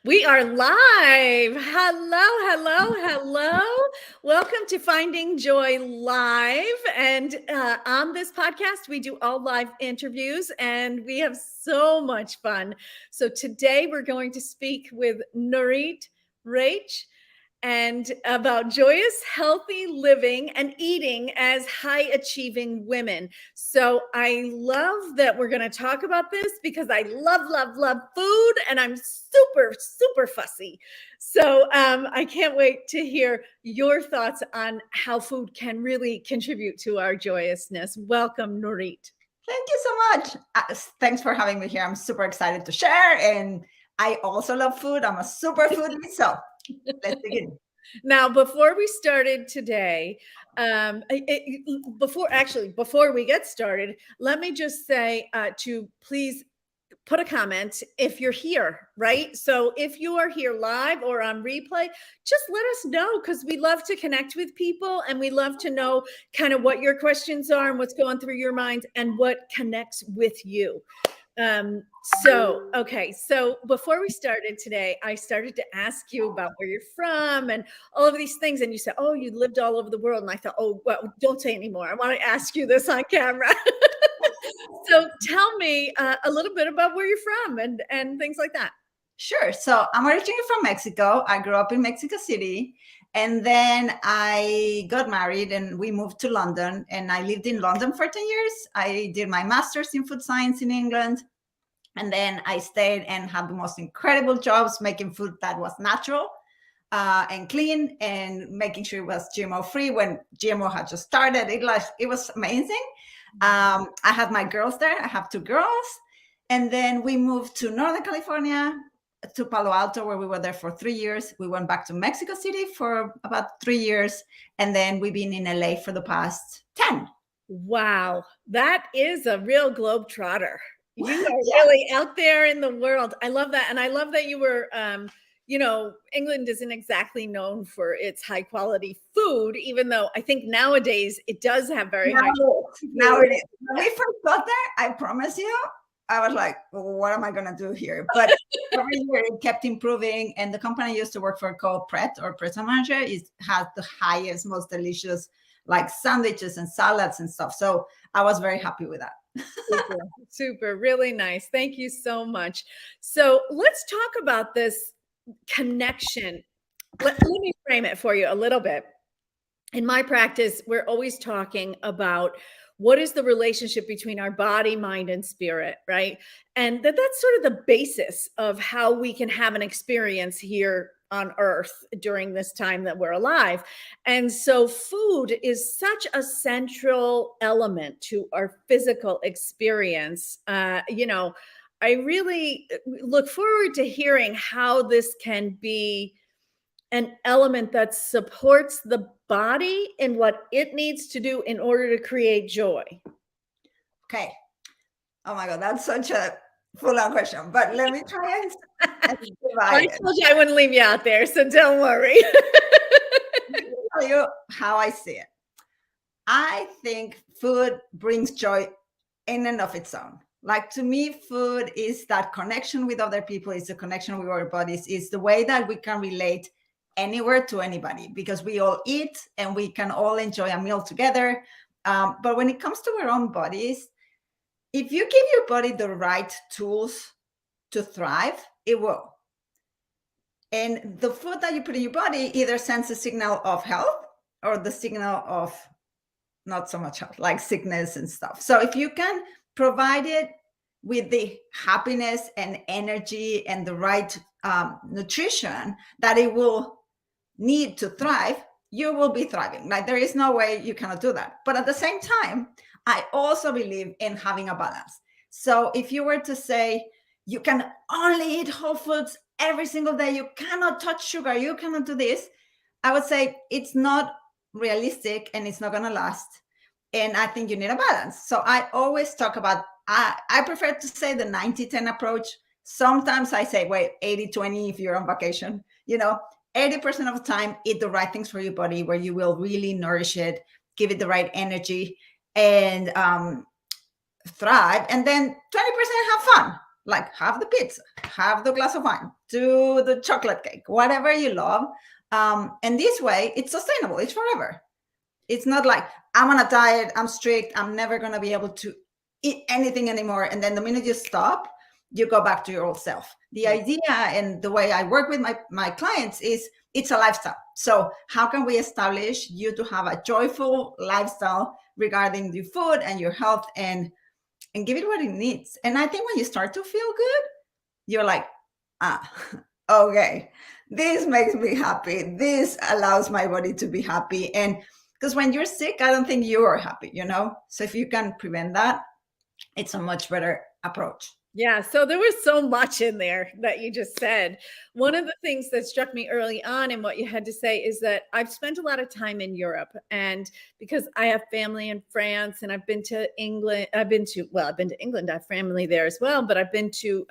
We are live. Hello. Welcome to Finding Joy Live. And on this podcast, we do all live interviews and we have so much fun. So today we're going to speak with Nurit Raich and about joyous, healthy living and eating as high achieving women. So I love that we're going to talk about this because I love food and I'm super fussy. So I can't wait to hear your thoughts on how food can really contribute to our joyousness. Welcome, Nurit. Thank you so much. Thanks for having me here. I'm super excited to share. And I also love food. I'm a super foodie. So let's begin. Now, before we started today, before we get started, let me just say to please put a comment if you're here, right? So if you are here live or on replay, just let us know because we love to connect with people and we love to know kind of what your questions are and what's going through your mind and what connects with you. So before we started today, I started to ask you about where you're from and all of these things. And you said, oh, you lived all over the world. And I thought, oh, well, don't say anymore. I want to ask you this on camera. So tell me a little bit about where you're from and things like that. Sure. So I'm originally from Mexico. I grew up in Mexico City. And then I got married and we moved to London. And I lived in London for 10 years. I did my master's in food science in England. And then I stayed and had the most incredible jobs making food that was natural and clean and making sure it was GMO free when GMO had just started. It was amazing. I had my girls there. I have two girls. And then we moved to Northern California, to Palo Alto, where we were there for 3 years. We went back to Mexico City for about 3 years. And then we've been in LA for the past 10. Wow. That is a real globetrotter. You are really out there in the world. I love that. And I love that you were, England isn't exactly known for its high quality food, even though I think nowadays it does have very high. Now it is. When we first got there, I promise you, I was like, what am I going to do here? But every year it kept improving. And the company I used to work for called Pret A Manger has the highest, most delicious like sandwiches and salads and stuff. So I was very happy with that. Super, really nice. Thank you so much. So let's talk about this connection. Let me frame it for you a little bit. In my practice, we're always talking about what is the relationship between our body, mind, and spirit, right? And that's sort of the basis of how we can have an experience here on earth during this time that we're alive. And so food is such a central element to our physical experience. I really look forward to hearing how this can be an element that supports the body in what it needs to do in order to create joy. Okay. Oh my God, that's such a full-on question, but let me try and I told you I wouldn't leave you out there, so don't worry. Let me tell you how I see it. I think food brings joy in and of its own. Like to me, food is that connection with other people, it's a connection with our bodies, it's the way that we can relate anywhere to anybody because we all eat and we can all enjoy a meal together. But when it comes to our own bodies, if you give your body the right tools to thrive, it will. And the food that you put in your body either sends a signal of health or the signal of not so much health, like sickness and stuff. So if you can provide it with the happiness and energy and the right nutrition that it will need to thrive, you will be thriving. Like there is no way you cannot do that. But at the same time, I also believe in having a balance. So if you were to say you can only eat whole foods every single day, you cannot touch sugar, you cannot do this, I would say it's not realistic and it's not going to last. And I think you need a balance. So I always talk about, I prefer to say the 90-10 approach. Sometimes I say, wait, 80-20 if you're on vacation, 80% of the time, eat the right things for your body where you will really nourish it, give it the right energy and thrive. And then 20% have fun. Like have the pizza, have the glass of wine, do the chocolate cake, whatever you love. And this way it's sustainable, it's forever. It's not like I'm on a diet, I'm strict, I'm never going to be able to eat anything anymore. And then the minute you stop, you go back to your old self. The idea and the way I work with my clients is it's a lifestyle. So how can we establish you to have a joyful lifestyle regarding your food and your health, and give it what it needs? And I think when you start to feel good, you're like, okay, this makes me happy. This allows my body to be happy. And because when you're sick, I don't think you are happy, you know? So if you can prevent that, it's a much better approach. Yeah, so there was so much in there that you just said. One of the things that struck me early on in what you had to say is that I've spent a lot of time in Europe, and because I have family in France and I've been to England, I've been to England, I have family there as well, but I've been to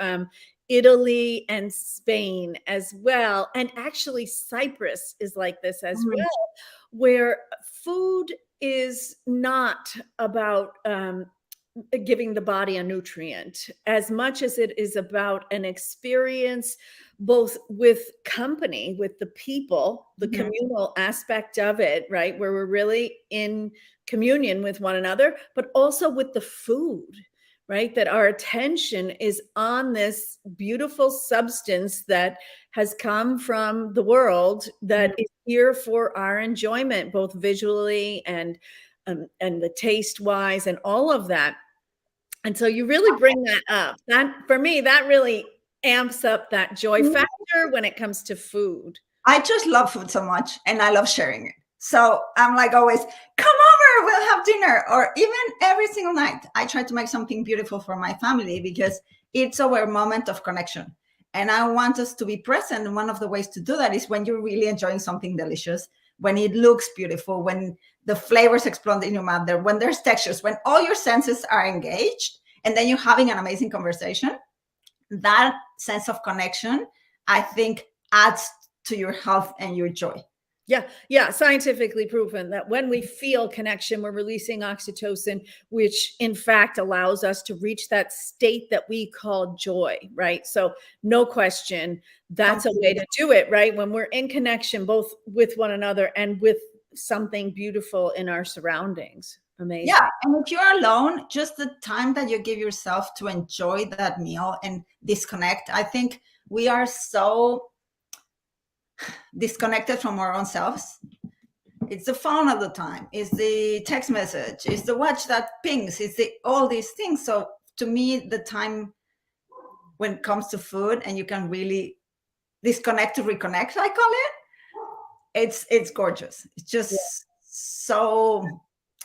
Italy and Spain as well. And actually Cyprus is like this as well, where food is not about giving the body a nutrient as much as it is about an experience, both with company, with the people, the communal aspect of it, right? Where we're really in communion with one another, but also with the food, right? That our attention is on this beautiful substance that has come from the world, that is here for our enjoyment, both visually and the taste wise and all of that. And so you really bring that up. That, for me, that really amps up that joy factor when it comes to food. I just love food so much, and I love sharing it. So I'm like always, come over, we'll have dinner. Or even every single night, I try to make something beautiful for my family because it's our moment of connection. And I want us to be present. And one of the ways to do that is when you're really enjoying something delicious, when it looks beautiful, when the flavors explode in your mouth, there, when there's textures, when all your senses are engaged, and then you're having an amazing conversation. That sense of connection, I think, adds to your health and your joy. Yeah, scientifically proven that when we feel connection, we're releasing oxytocin, which in fact allows us to reach that state that we call joy, right? So no question, that's a way to do it, right? When we're in connection, both with one another and with something beautiful in our surroundings. Amazing. Yeah, and if you're alone, just the time that you give yourself to enjoy that meal and disconnect. I think we are so disconnected from our own selves. It's the phone all the time, it's the text message, it's the watch that pings, it's all these things. So to me, the time when it comes to food and you can really disconnect to reconnect, I call it, it's gorgeous. It's just so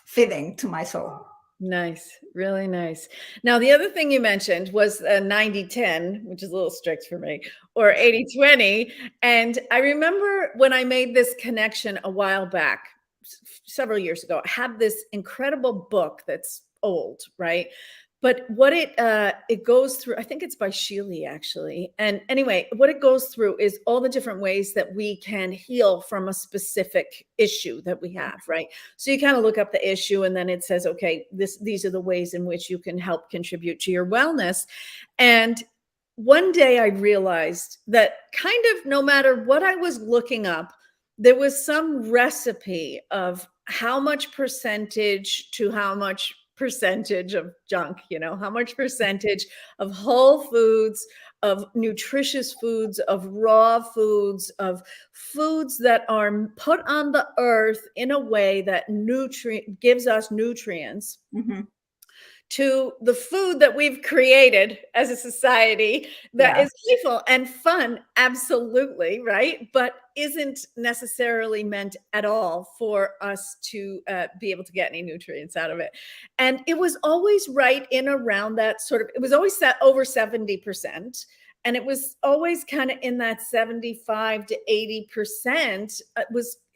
fitting to my soul. Nice. Really nice. Now, the other thing you mentioned was 90-10, which is a little strict for me, or 80-20. And I remember when I made this connection a while back, several years ago, I had this incredible book that's old, right? But what it goes through, I think it's by Sheely actually. And anyway, what it goes through is all the different ways that we can heal from a specific issue that we have, right? So you kind of look up the issue and then it says, okay, these are the ways in which you can help contribute to your wellness. And one day I realized that kind of no matter what I was looking up, there was some recipe of how much percentage to how much percentage of junk, how much percentage of whole foods, of nutritious foods, of raw foods, of foods that are put on the earth in a way that gives us nutrients. To the food that we've created as a society that is playful and fun, absolutely, right? But isn't necessarily meant at all for us to be able to get any nutrients out of it. And it was always right in around that sort of, it was always set over 70%. And it was always kind of in that 75 to 80%.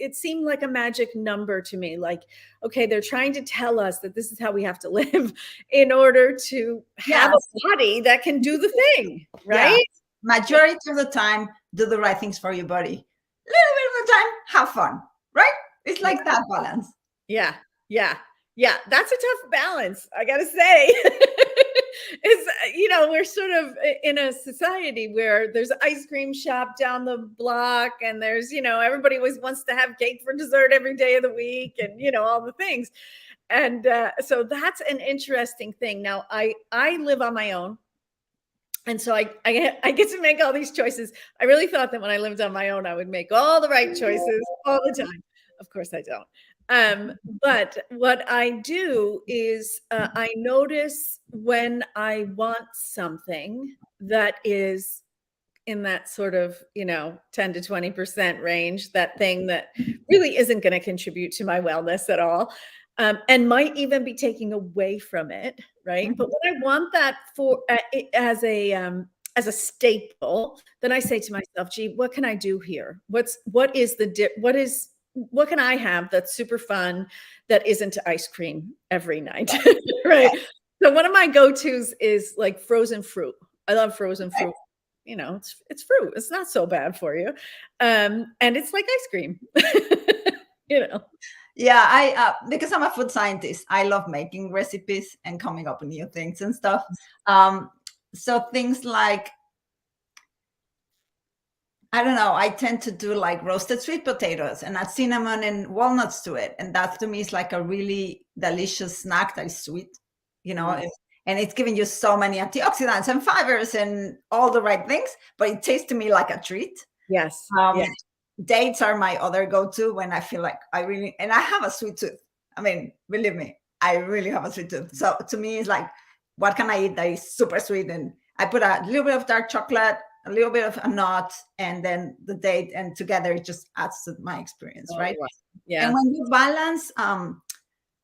It seemed like a magic number to me. Like, okay, they're trying to tell us that this is how we have to live in order to have a body that can do the thing, right? Yeah. Majority of the time, do the right things for your body. A little bit of the time, have fun, right? It's like that balance. Yeah. That's a tough balance, I gotta say. It's, we're sort of in a society where there's an ice cream shop down the block, and there's, everybody always wants to have cake for dessert every day of the week, and, all the things. And so that's an interesting thing. Now, I live on my own. And so I get to make all these choices. I really thought that when I lived on my own, I would make all the right choices all the time. Of course I don't. But what I do is I notice when I want something that is in that sort of, 10 to 20% range, that thing that really isn't going to contribute to my wellness at all. And might even be taking away from it, right? But when I want that for as a staple, then I say to myself, "Gee, what can I do here? What can I have that's super fun that isn't ice cream every night?" Right? So one of my go-tos is like frozen fruit. I love frozen fruit. It's fruit. It's not so bad for you, and it's like ice cream. Yeah, I because I'm a food scientist, I love making recipes and coming up with new things and stuff. So things like, I don't know, I tend to do like roasted sweet potatoes and add cinnamon and walnuts to it. And that to me is like a really delicious snack that is sweet, and it's giving you so many antioxidants and fibers and all the right things, but it tastes to me like a treat. Yes. Dates are my other go-to when I feel like and I have a sweet tooth. I mean, believe me, I really have a sweet tooth. So to me, it's like, what can I eat that is super sweet? And I put a little bit of dark chocolate, a little bit of a nut, and then the date, and together it just adds to my experience, right? Wow. Yeah. And when you balance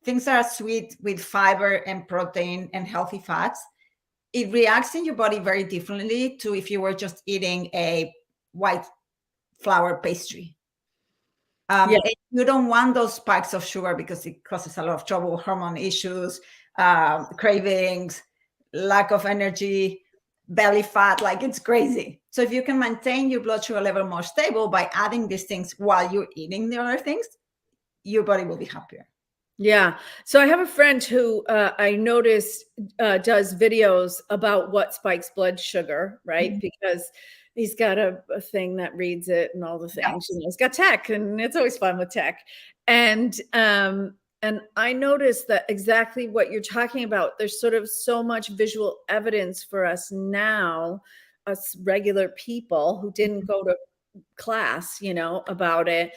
things that are sweet with fiber and protein and healthy fats, it reacts in your body very differently to if you were just eating a white flour pastry. You don't want those spikes of sugar because it causes a lot of trouble, hormone issues, cravings, lack of energy, belly fat, like it's crazy. So if you can maintain your blood sugar level more stable by adding these things while you're eating the other things, your body will be happier. Yeah. So I have a friend who I noticed does videos about what spikes blood sugar, right? Because he's got a thing that reads it and all the things. He's got tech, and it's always fun with tech. And I noticed that exactly what you're talking about. There's sort of so much visual evidence for us now, us regular people who didn't go to class, about it.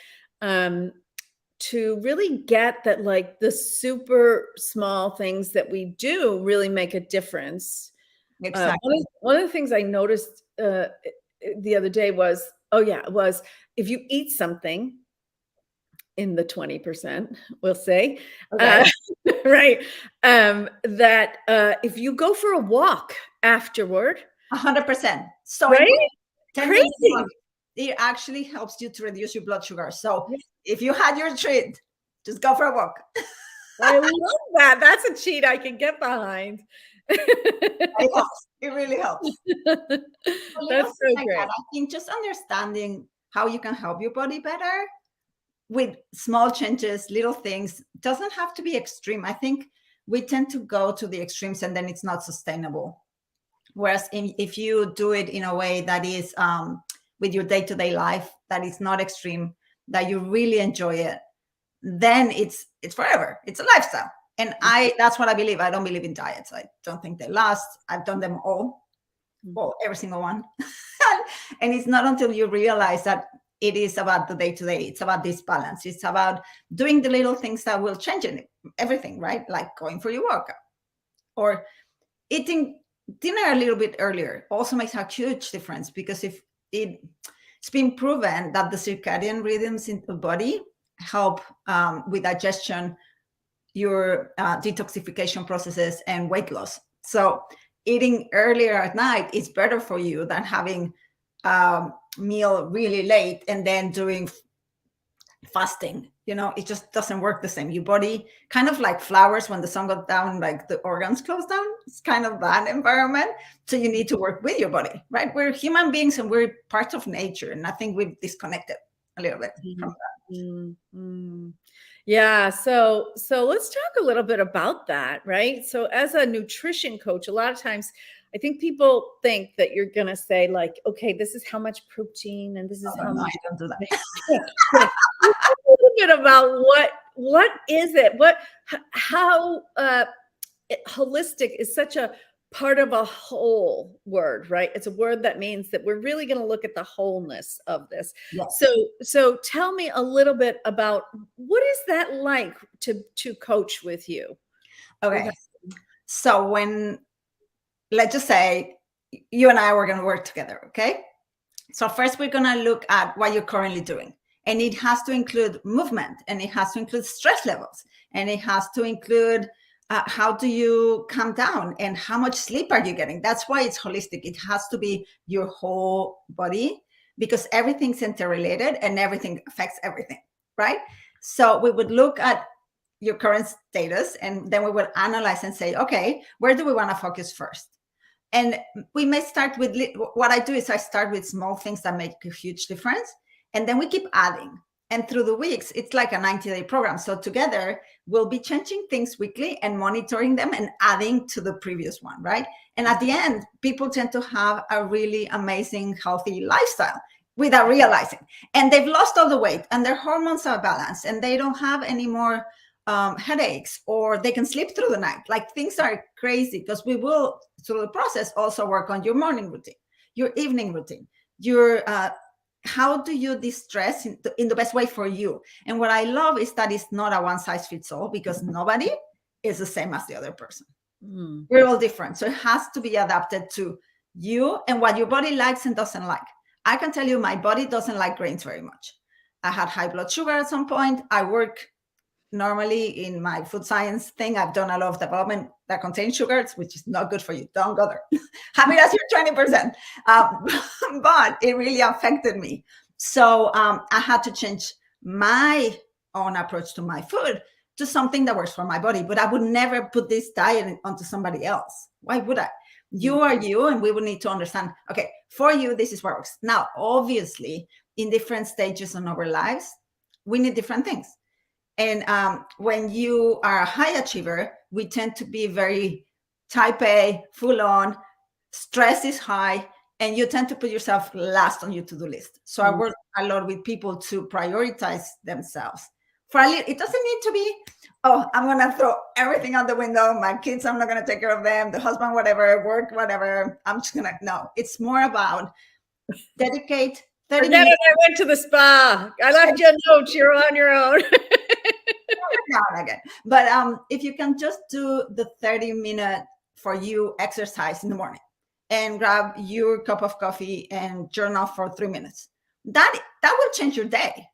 To really get that, like, the super small things that we do really make a difference. Exactly. One of the things I noticed the other day was if you eat something in the 20%, we'll say, right, that if you go for a walk afterward, 100%. So right? Crazy. It actually helps you to reduce your blood sugar. So if you had your treat, just go for a walk. I love that. That's a cheat I can get behind. It helps. It really helps. That's so great. I think just understanding how you can help your body better with small changes, little things, doesn't have to be extreme. I think we tend to go to the extremes and then it's not sustainable. Whereas if you do it in a way that is with your day-to-day life, that is not extreme, that you really enjoy it, then it's forever. It's a lifestyle. And that's what I believe. I don't believe in diets. I don't think they last. I've done them all, every single one. And it's not until you realize that it is about the day-to-day. It's about this balance. It's about doing the little things that will change everything, right? Like going for your workout or eating dinner a little bit earlier also makes a huge difference, because if it's been proven that the circadian rhythms in the body help with digestion, your detoxification processes, and weight loss. So eating earlier at night is better for you than having meal really late and then doing fasting. It just doesn't work the same. Your body, kind of like flowers, when the sun goes down, like the organs close down. It's kind of that environment. So you need to work with your body, right? We're human beings and we're part of nature, and I think we've disconnected a little bit from that. Yeah, so let's talk a little bit about that, right? So as a nutrition coach, a lot of times I think people think that you're gonna say like, okay, this is how much protein and this is No, how no, I much. don't do that. Yeah, yeah. Let's talk a little bit about what is it? How holistic is such a part of a whole word, right? It's a word that means that we're really going to look at the wholeness of this. So, Yes. so tell me a little bit about what is that like to coach with you? With Okay. So when, let's just say you and I were going to work together, okay? So first we're going to look at what you're currently doing. And it has to include movement, and it has to include stress levels, and it has to include how do you calm down and how much sleep are you getting. That's why it's holistic. It has to be your whole body, because everything's interrelated and everything affects everything, right? So we would look at your current status, and then we would analyze and say, okay, where do we want to focus first? And we may start with what I do is I start with small things that make a huge difference, and then we keep adding. And through the weeks, it's like a 90-day program. So together, we'll be changing things weekly and monitoring them and adding to the previous one, right? And at the end, people tend to have a really amazing, healthy lifestyle without realizing. And they've lost all the weight, and their hormones are balanced, and they don't have any more headaches, or they can sleep through the night. Like, things are crazy, because we will, through the process, also work on your morning routine, your evening routine, your how do you distress in the best way for you. And what I love is that it's not a one size fits all, because nobody is the same as the other person. Mm. We're all different, so it has to be adapted to you and what your body likes and doesn't like. I can tell you, my body doesn't like grains very much. I had high blood sugar at some point. I work normally in my food science thing. I've done a lot of development that contains sugars, which is not good for you. Don't go there. Have it as your 20%. But it really affected me. So I had to change my own approach to my food to something that works for my body. But I would never put this diet onto somebody else. Why would I? You are you, and we would need to understand, okay, for you, this is what works. Now, obviously, in different stages in our lives, we need different things. And when you are a high achiever, we tend to be very type A, full on, stress is high, and you tend to put yourself last on your to-do list. So I work a lot with people to prioritize themselves. It doesn't need to be, oh, I'm going to throw everything out the window. My kids, I'm not going to take care of them. The husband, whatever, work, whatever. I'm just going to, no, it's more about dedicate 30 Forget minutes. it, I went to the spa. I left you a note. You're on your own. Now and again. But if you can just do the 30-minute for you exercise in the morning, and grab your cup of coffee and journal for 3 minutes, that will change your day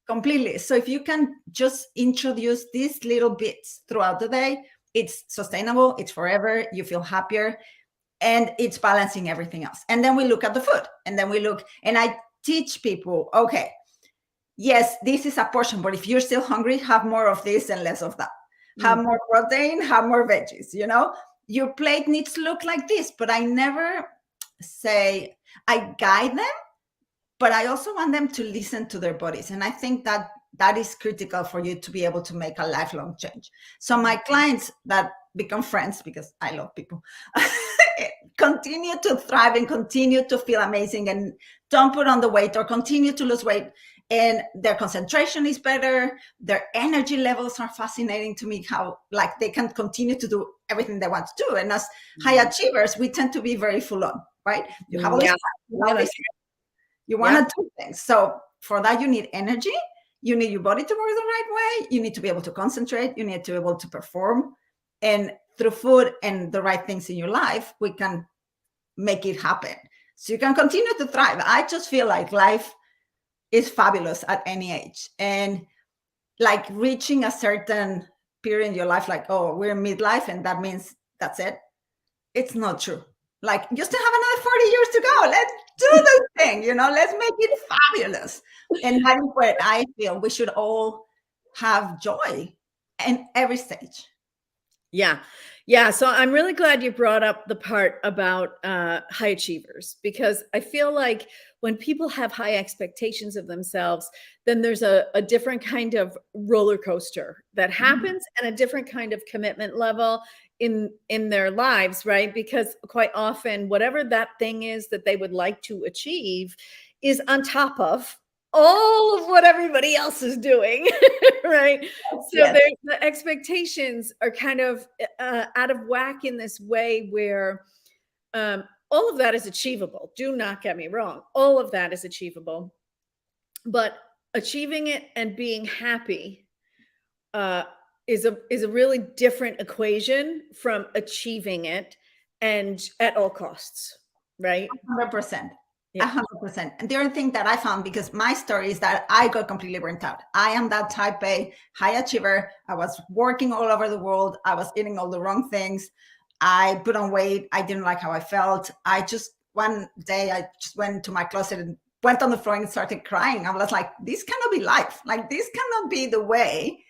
completely. So if you can just introduce these little bits throughout the day, it's sustainable, it's forever, you feel happier, and it's balancing everything else. And then we look at the food, and then we look, and I teach people, okay, yes, this is a portion, but if you're still hungry, have more of this and less of that. Have more protein, have more veggies, your plate needs to look like this. But I never say, I guide them, but I also want them to listen to their bodies. And I think that is critical for you to be able to make a lifelong change. So my clients that become friends, because I love people, continue to thrive and continue to feel amazing, and don't put on the weight or continue to lose weight. And their concentration is better. Their energy levels are fascinating to me, how like they can continue to do everything they want to do. And as high achievers, we tend to be very full on, right? You have all this, you want to do things. So for that, you need energy. You need your body to work the right way. You need to be able to concentrate. You need to be able to perform. And through food and the right things in your life, we can make it happen. So you can continue to thrive. I just feel like life is fabulous at any age. And like reaching a certain period in your life, like, oh, we're midlife and that means that's it. It's not true. Like, you still have another 40 years to go. Let's do the thing, let's make it fabulous. And that is where I feel we should all have joy in every stage. Yeah. Yeah, so I'm really glad you brought up the part about high achievers, because I feel like when people have high expectations of themselves, then there's a different kind of roller coaster that Mhm. happens, and a different kind of commitment level in their lives, right? Because quite often, whatever that thing is that they would like to achieve is on top of all of what everybody else is doing, right? So Yes. the expectations are kind of out of whack in this way where all of that is achievable. Do not get me wrong. All of that is achievable. But achieving it and being happy uh, is a really different equation from achieving it and at all costs, right? 100%. Yeah. 100%. And the other thing that I found, because my story is that I got completely burnt out. I am that type A high achiever. I was working all over the world. I was eating all the wrong things. I put on weight. I didn't like how I felt. I just, one day, I just went to my closet and went on the floor and started crying. I was like, this cannot be life. Like, this cannot be the way.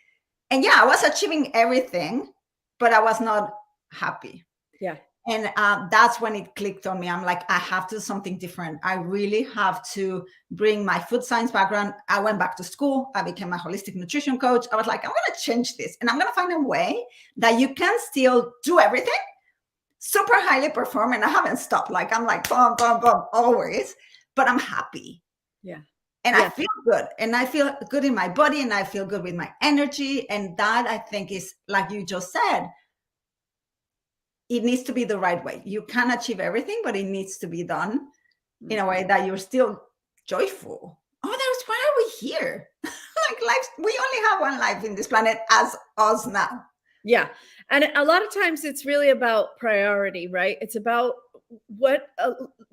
And yeah, I was achieving everything, but I was not happy. Yeah. And that's when it clicked on me. I'm like, I have to do something different. I really have to bring my food science background. I went back to school. I became a holistic nutrition coach. I was like, I'm going to change this, and I'm going to find a way that you can still do everything, super highly perform. And I haven't stopped. Like, I'm like, boom, boom, boom, always, but I'm happy. Yeah. And I Yeah. feel good, and I feel good in my body, and I feel good with my energy. And that, I think, is, like you just said, it needs to be the right way. You can achieve everything, but it needs to be done in a way that you're still joyful. Otherwise, why are we here? Like, life, we only have one life in this planet as us now. Yeah. And a lot of times it's really about priority, right? It's about what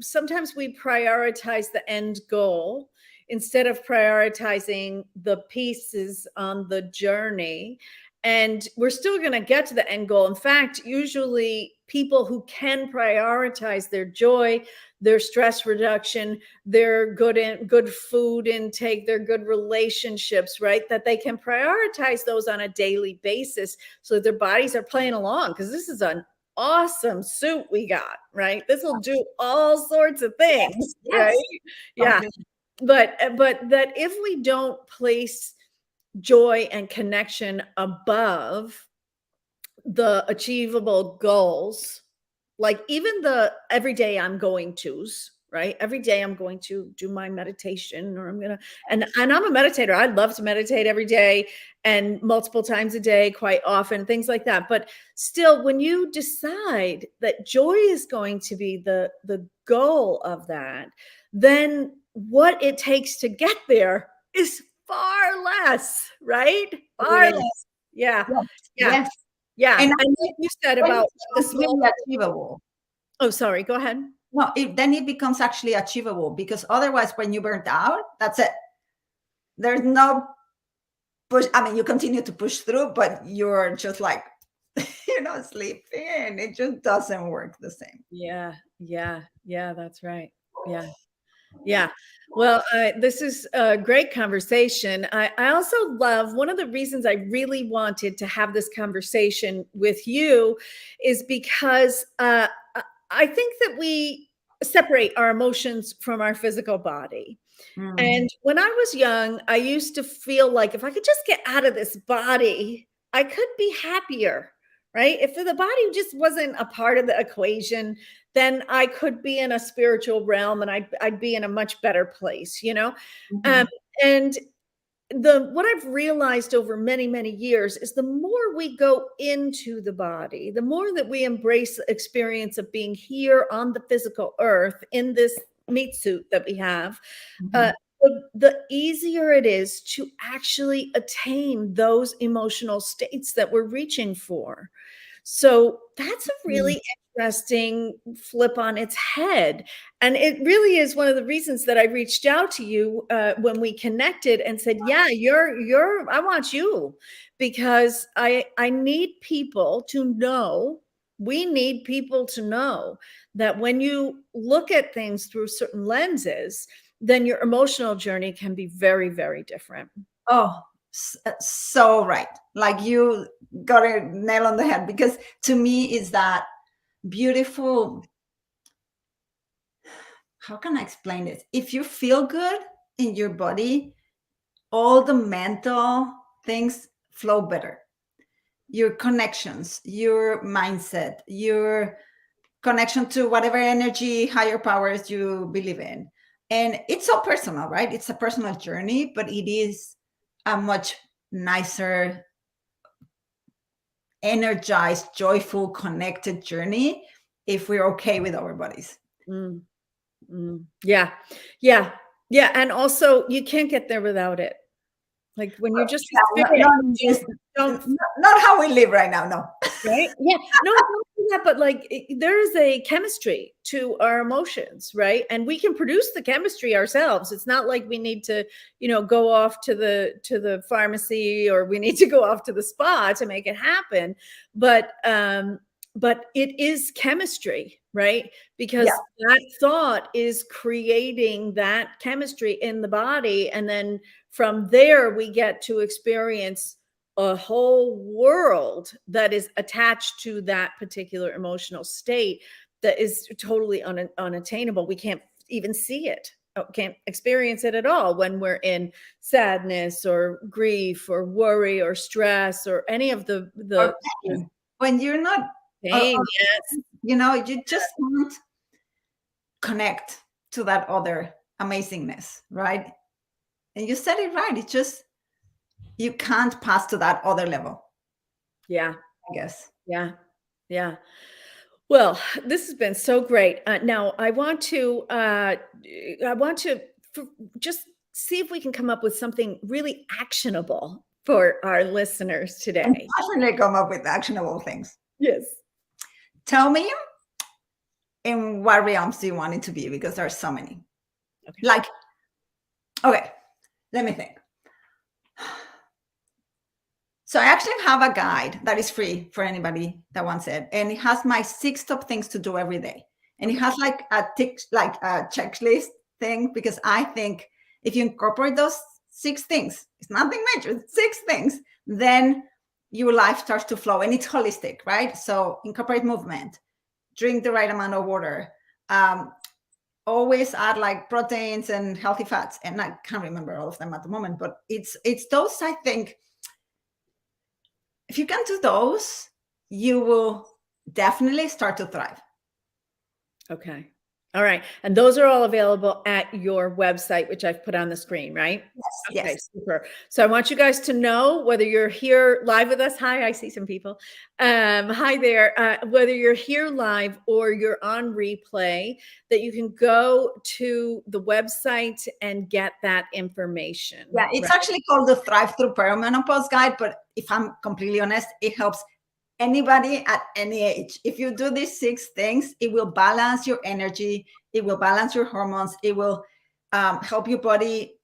sometimes we prioritize the end goal instead of prioritizing the pieces on the journey. And we're still going to get to the end goal. In fact, usually people who can prioritize their joy, their stress reduction, their good food intake, their good relationships, right? That they can prioritize those on a daily basis so that their bodies are playing along, because this is an awesome suit we got, right? This will do all sorts of things, Yes, right? yes, Yeah. completely. But that if we don't place joy and connection above the achievable goals, like even the everyday I'm going to's, right? Every day I'm going to do my meditation, or I'm gonna, and I'm a meditator. I love to meditate every day and multiple times a day, quite often, things like that. But still, when you decide that joy is going to be the goal of that, then what it takes to get there is far less, right? Far It is. less. Yeah. Yes, Yeah. yes. Yeah, And and like you said then about it the becomes small. really achievable. Oh, sorry, go ahead. No, then it becomes actually achievable, because otherwise, when you burnt out, that's it. There's no push. I mean, you continue to push through, but you're just like, sleeping. It just doesn't work the same. Yeah, yeah, yeah, that's right. Yeah, yeah. Well, this is a great conversation. I also love, one of the reasons I really wanted to have this conversation with you is because I think that we separate our emotions from our physical body. Mm. And when I was young, I used to feel like if I could just get out of this body, I could be happier, right? If the body just wasn't a part of the equation, then I could be in a spiritual realm, and I'd be in a much better place, you know? Um, Mhm. and the what I've realized over many, many years is the more we go into the body, the more that we embrace the experience of being here on the physical earth in this meat suit that we have, uh, Mhm. the easier it is to actually attain those emotional states that we're reaching for. So that's a Mm. really interesting flip on its head. And it really is one of the reasons that I reached out to you when we connected and said, yeah, I want you, because I need people to know, we need people to know that when you look at things through certain lenses, then your emotional journey can be very, very different. Oh, So right. Like you got a nail on the head, because to me is that beautiful. How can I explain this? If you feel good in your body, all the mental things flow better. Your connections, your mindset, your connection to whatever energy, higher powers you believe in. And it's so personal, right? It's a personal journey, but it is a much nicer, energized, joyful, connected journey if we're okay with our bodies. Mm, yeah. Yeah. Yeah. And also, you can't get there without it. Like when you're just a Yeah, spirit, don't not how we live right now. No. right? Yeah. No, don't do that, but like there is a chemistry to our emotions, right? And we can produce the chemistry ourselves. It's not like we need to, go off to the pharmacy, or we need to go off to the spa to make it happen. But it is chemistry, right? Because Yeah. that thought is creating that chemistry in the body, and then from there we get to experience a whole world that is attached to that particular emotional state that is totally unattainable. We can't even see it, can't experience it at all when we're in sadness or grief or worry or stress or any of the Or pain. When you're not, pain. Yes. you just can't connect to that other amazingness, right? And you said it right. It's just, you can't pass to that other level, Yeah. I guess. Yeah. Yeah. Well, this has been so great. Now, I want to just see if we can come up with something really actionable for our listeners And today. definitely come up with actionable things. Yes. Tell me, in what realms do you want it to be? Because there are so many. Okay. Like, okay, let me think. So I actually have a guide that is free for anybody that wants it, and it has my 6 top things to do every day, and it has like a checklist thing, because I think if you incorporate those 6 things, it's nothing major, it's 6 things, then your life starts to flow, and it's holistic, right? So incorporate movement, drink the right amount of water, always add like proteins and healthy fats, and I can't remember all of them at the moment, but it's those, I think. If you can do those, you will definitely start to thrive. Okay. All right. And those are all available at your website, which I've put on the screen, right? Yes. Okay, Yes. super. So I want you guys to know, whether you're here live with us. Hi, I see some people. Hi there. Whether you're here live or you're on replay, that you can go to the website and get that information. Yeah, it's right? actually called the Thrive Through Perimenopause Guide, but if I'm completely honest, it helps anybody at any age. If you do these 6 things, it will balance your energy, it will balance your hormones, it will help your body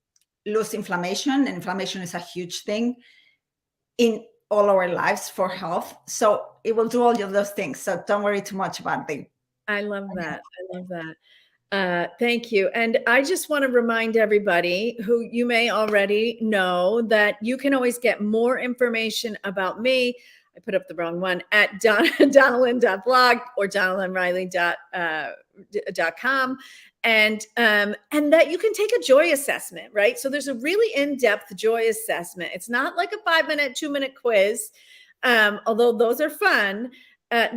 lose inflammation, and inflammation is a huge thing in all our lives for health. So it will do all of those things. So don't worry too much about them. I love that. I love that. Thank you. And I just want to remind everybody who you may already know that you can always get more information about me. I put up the wrong one at Donnellan.blog or DonnellanRiley.com. And that you can take a joy assessment, right? So there's a really in-depth joy assessment. It's not like a 5-minute, 2-minute quiz, although those are fun.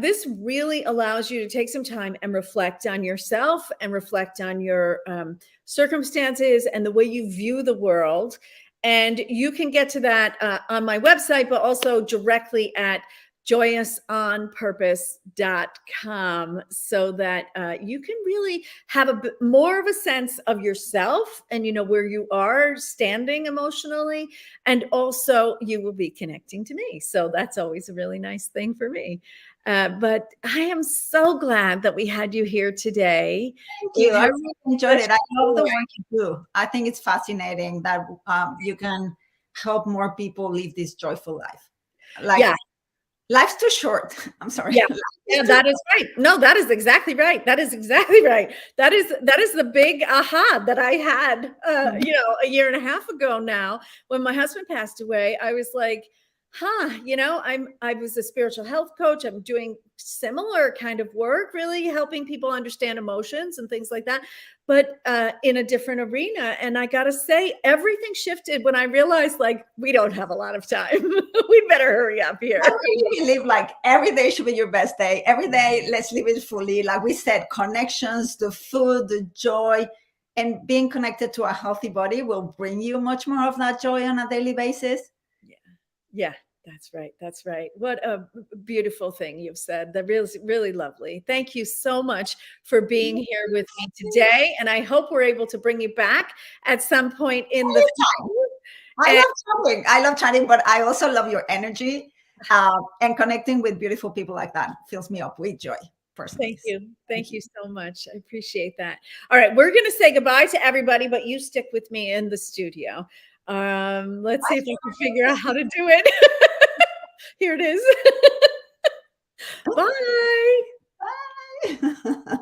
This really allows you to take some time and reflect on yourself and reflect on your circumstances and the way you view the world. And you can get to that on my website, but also directly at joyousonpurpose.com, so that you can really have a bit more of a sense of yourself and where you are standing emotionally, and also you will be connecting to me, so that's always a really nice thing for me. But I am so glad that we had you here today. Thank you. I really enjoyed it. I love the joy. work you do. I think it's fascinating that you can help more people live this joyful life. Like, Yeah. Life's too short. I'm sorry. Yeah. Life is Yeah, too that is right. No, that is exactly right. That is exactly right. That is the big aha that I had, short. a year and a half ago now when my husband passed away. I was like, huh, I was a spiritual health coach. I'm doing similar kind of work, really helping people understand emotions and things like that, but in a different arena. And I got to say, everything shifted when I realized, like, we don't have a lot of time. We better hurry up here. I really believe like every day should be your best day. Every day, let's live it fully. Like we said, connections, the food, the joy, and being connected to a healthy body will bring you much more of that joy on a daily basis. Yeah. Yeah, that's right. That's right. What a beautiful thing you've said. That really, really lovely. Thank you so much for being here with me today. And I hope we're able to bring you back at some point in the Anytime. future. I And love chatting. I love chatting, but I also love your energy. And connecting with beautiful people like that fills me up with joy, personally. thank you. Thank Thank you. you so much. I appreciate that. All right, we're going to say goodbye to everybody, but you stick with me in the studio. Let's see if I can figure out how to do it. Here it is. Bye. Bye.